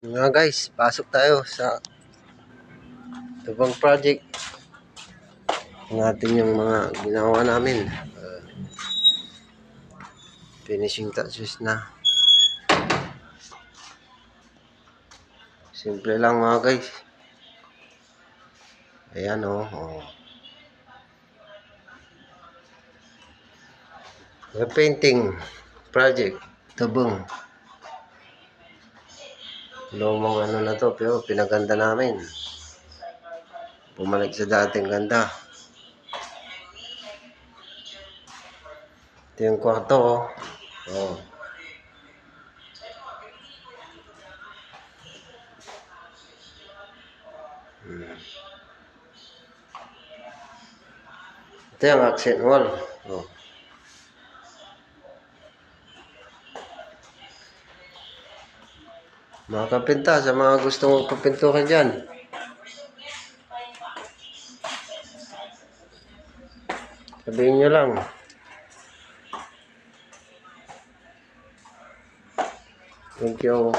Nga guys, pasok tayo sa tubang project natin yung mga ginawa namin. Finishing touches na. Simple lang mga guys. Ayan oh. Painting project. Tubong. Lumang ano na to, pero pinaganda namin. Bumalik sa dating ganda. Ito yung kwarto oh. Ito yung accent wall. Oh. Mga kapinta, sa mga gustong magpapinturan dyan. Sabihin nyo lang. Thank you.